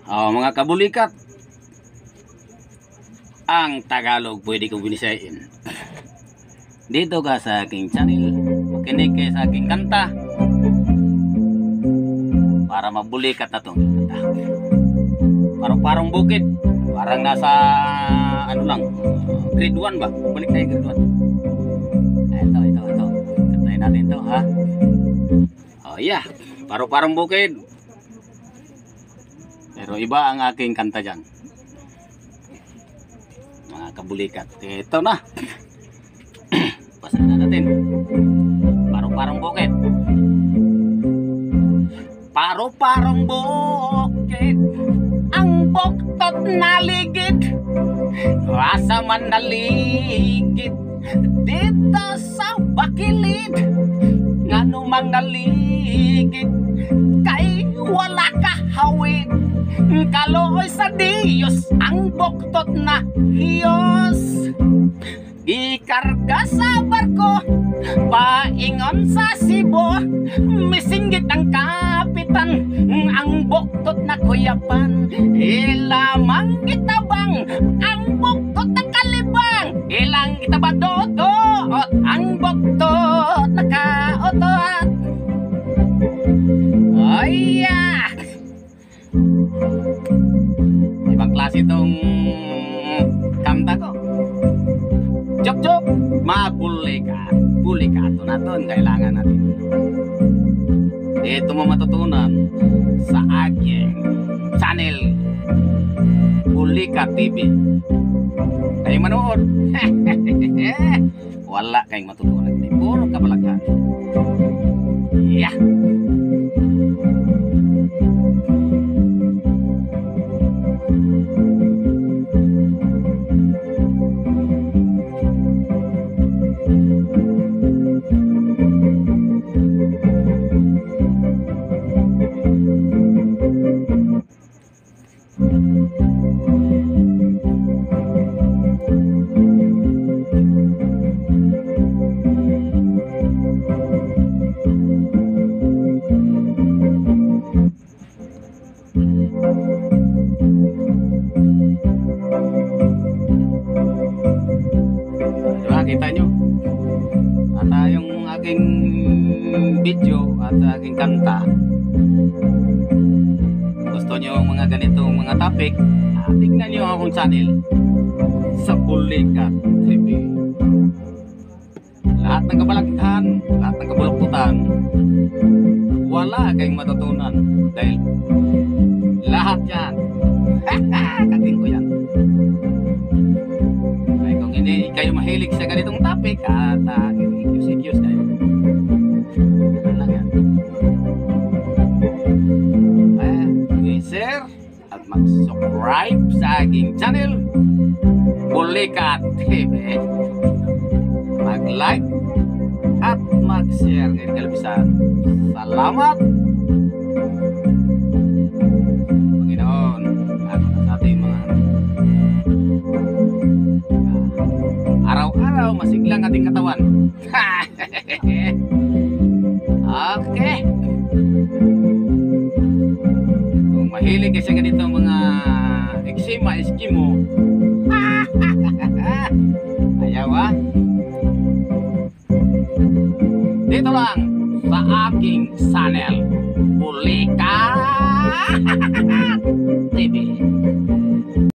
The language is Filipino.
Mga kabulikat, ang Tagalog pwede kong binisayin. Dito ka sa aking channel, makinig kayo sa aking kanta para mabulikat na itong kanta. Parang bukid, parang nasa grade 1 ba? Balik tayo grade 1. Ito. Kantayin natin ito, ha? Yeah, parang bukid. Pero iba ang aking kanta dyan, mga kabulikat. Ito na. Pasahan na natin. Parang bukid. Parang bukid, ang buktot na ligid, rasa man naligid dito sa bakilid. Ngano mang naligid kay wala kahawid, kaloy sa Diyos ang buktot na hiyos. Ikarga sa barko, paingon sa Cebu, misinggit ang kapitan, ang buktot na kuyapan. Ilamang kitabang, ang buktot na kalibang, ilang kitabadodot, ang buktot na kaotot. Ay, ibang klase itong kanta ko. Jok, bulikato na ito ang kailangan natin. Ito mo matutunan sa aking channel, Bulikat TV. Kayo manood. Wala kayong matutunan. Puro kabalaghan. Yeah. Kita nyo at yung aking video at aking kanta, gusto nyo mga ganitong mga topic, tingnan nyo akong channel sa Bulikat TV. Lahat ng kabalaghan, lahat ng kabuluktutan, wala kayong matutunan dahil lahat yan kating ko yan. Hindi kayo mahilig sa ganitong topic at i-excuse kayo. Ano lang yan. I-share at mag-subscribe sa aking channel, Bulikat TV. Mag-like at mag-share ng kalbisan. Salamat! Panginoon, ano na sa ating mga araw-araw masiglang ating katawan. Okay. Kung mahilig kasi ganito mga eskimo, ayaw dito lang sa aking channel, Bulikat.